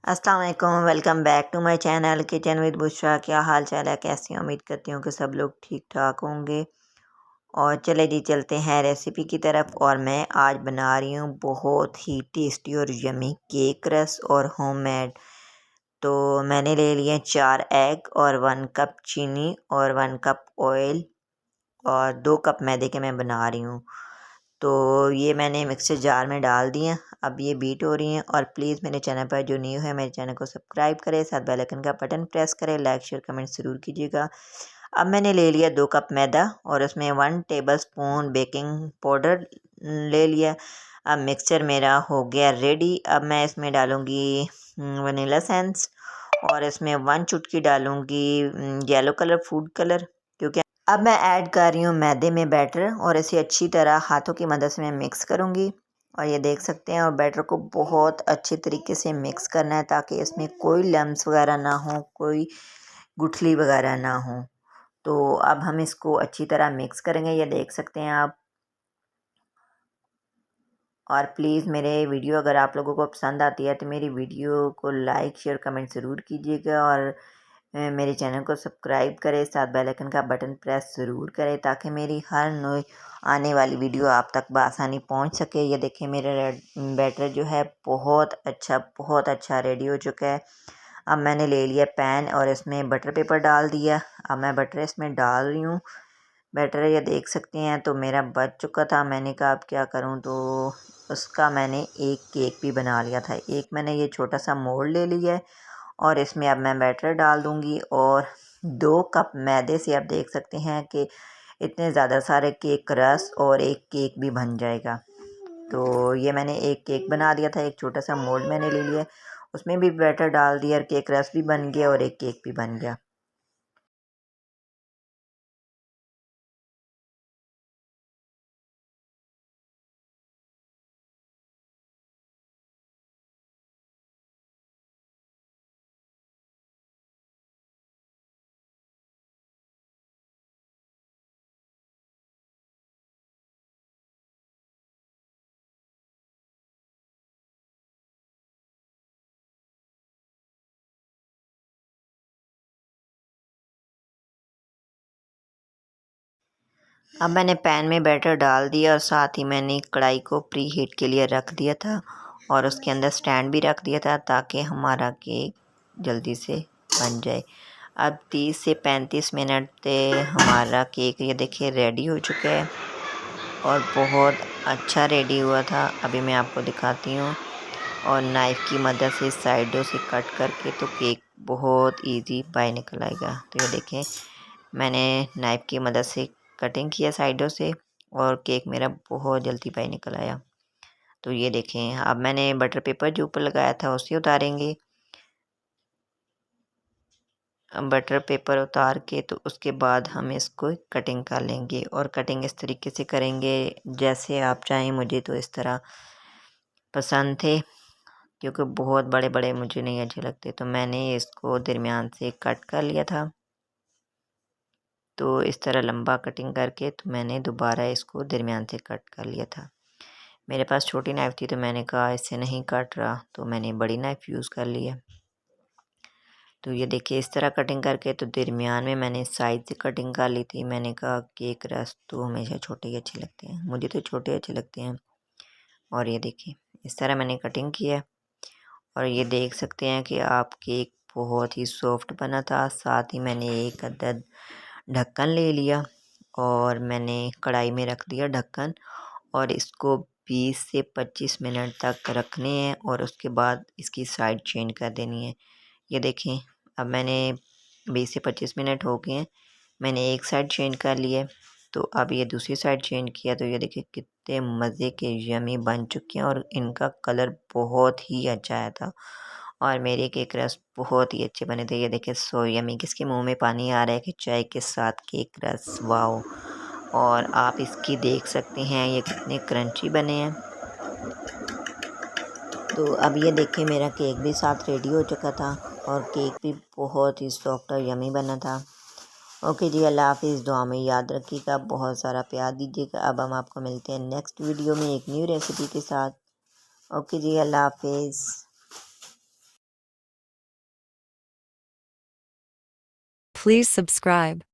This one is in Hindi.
अस्सलाम वालेकुम, welcome back to my channel kitchen with Bushra. क्या हाल चाल है, कैसी हैं? उम्मीद करती हूँ कि सब लोग ठीक ठाक होंगे। और चले जी चलते हैं रेसिपी की तरफ। और मैं आज बना रही हूँ बहुत ही टेस्टी और यमी केक रस और होममेड। तो मैंने ले लिए 4 एग और 1 कप चीनी और 1 कप ऑयल और 2 कप मैदे के मैं बना रही हूँ। तो ये मैंने मिक्सर जार में डाल दिए। अब ये बीट हो रही हैं। और प्लीज़ मेरे चैनल पर जो न्यू है मेरे चैनल को सब्सक्राइब करें, साथ बेल आइकन का बटन प्रेस करें, लाइक शेयर कमेंट ज़रूर कीजिएगा। अब मैंने ले लिया 2 कप मैदा और उसमें 1 टेबलस्पून बेकिंग पाउडर ले लिया। अब मिक्सचर मेरा हो गया रेडी। अब मैं इसमें डालूँगी वनीला सेंस और इसमें 1 चुटकी डालूँगी येलो कलर फूड कलर, क्योंकि अब मैं ऐड कर रही हूँ मैदे में बैटर और इसे अच्छी तरह हाथों की मदद से मैं मिक्स करूँगी। और ये देख सकते हैं, और बैटर को बहुत अच्छे तरीके से मिक्स करना है ताकि इसमें कोई लम्स वगैरह ना हो, कोई गुठली वगैरह ना हो। तो अब हम इसको अच्छी तरह मिक्स करेंगे, ये देख सकते हैं आप। और प्लीज़ मेरे वीडियो अगर आप लोगों को पसंद आती है तो मेरी वीडियो को लाइक शेयर कमेंट ज़रूर कीजिएगा। और मेरे चैनल को सब्सक्राइब करें, साथ बेल आइकन का बटन प्रेस ज़रूर करें ताकि मेरी हर नई आने वाली वीडियो आप तक बआसानी पहुंच सके। ये देखें, मेरा बैटर जो है बहुत अच्छा रेडी हो चुका है। अब मैंने ले लिया पैन और इसमें बटर पेपर डाल दिया। अब मैं बटर इसमें डाल रही हूँ। बैटर ये देख सकते हैं, तो मेरा बच चुका था। मैंने कहा अब क्या करूँ, तो उसका मैंने एक केक भी बना लिया था। एक मैंने ये छोटा सा मोल्ड ले लिया है और इसमें अब मैं बैटर डाल दूँगी। और 2 कप मैदे से आप देख सकते हैं कि इतने ज़्यादा सारे केक रस और एक केक भी बन जाएगा। तो ये मैंने एक केक बना दिया था, एक छोटा सा मोल्ड मैंने ले लिया, उसमें भी बैटर डाल दिया और केक रस भी बन गया और एक केक भी बन गया। अब मैंने पैन में बैटर डाल दिया और साथ ही मैंने कढ़ाई को प्री हीट के लिए रख दिया था और उसके अंदर स्टैंड भी रख दिया था ताकि हमारा केक जल्दी से बन जाए। अब 30 से 35 मिनट से हमारा केक ये देखिए रेडी हो चुका है और बहुत अच्छा रेडी हुआ था। अभी मैं आपको दिखाती हूँ। और नाइफ़ की मदद से साइडों से कट करके तो केक बहुत इजी बाहर निकल आएगा। तो ये देखें, मैंने नाइफ़ की मदद से कटिंग किया साइडों से और केक मेरा बहुत जल्दी बाहर निकल आया। तो ये देखें, अब मैंने बटर पेपर जो ऊपर लगाया था उसे उतारेंगे। बटर पेपर उतार के तो उसके बाद हम इसको कटिंग कर लेंगे और कटिंग इस तरीके से करेंगे जैसे आप चाहें। मुझे तो इस तरह पसंद थे क्योंकि बहुत बड़े बड़े मुझे नहीं अच्छे लगते, तो मैंने इसको दरमियान से कट कर लिया था। तो इस तरह लंबा कटिंग करके तो मैंने दोबारा इसको दरमियान से कट कर लिया था। मेरे पास छोटी नाइफ़ थी तो मैंने कहा इससे नहीं कट रहा, तो मैंने बड़ी नाइफ़ यूज़ कर ली है। तो ये देखिए, इस तरह कटिंग करके तो दरमियान में मैंने साइड से कटिंग कर ली थी। मैंने कहा केक रस तो हमेशा छोटे ही अच्छे लगते हैं, मुझे तो छोटे अच्छे लगते हैं। और ये देखिए, इस तरह मैंने कटिंग की है और ये देख सकते हैं कि आप केक बहुत ही सॉफ्ट बना था। साथ ही मैंने एक अदद ढक्कन ले लिया और मैंने कढ़ाई में रख दिया ढक्कन और इसको 20 से 25 मिनट तक रखने हैं और उसके बाद इसकी साइड चेंज कर देनी है। ये देखें, अब मैंने 20 से 25 मिनट हो गए हैं, मैंने एक साइड चेंज कर लिया है। तो अब ये दूसरी साइड चेंज किया तो ये देखिए कितने मज़े के यमी बन चुके हैं और इनका कलर बहुत ही अच्छा आया था और मेरे केक रस बहुत ही अच्छे बने थे। ये देखिए सो यमी, किसके मुंह में पानी आ रहा है कि चाय के साथ केक रस, वाओ। और आप इसकी देख सकते हैं ये कितने क्रंची बने हैं। तो अब ये देखिए, मेरा केक भी साथ रेडी हो चुका था और केक भी बहुत ही सॉफ्ट और यमी बना था। ओके जी, अल्लाह हाफिज़। दुआ में याद रखिएगा, बहुत सारा प्यार दीजिएगा। अब हम आपको मिलते हैं नेक्स्ट वीडियो में एक न्यू रेसिपी के साथ। ओके जी, अल्लाह हाफिज़। Please subscribe.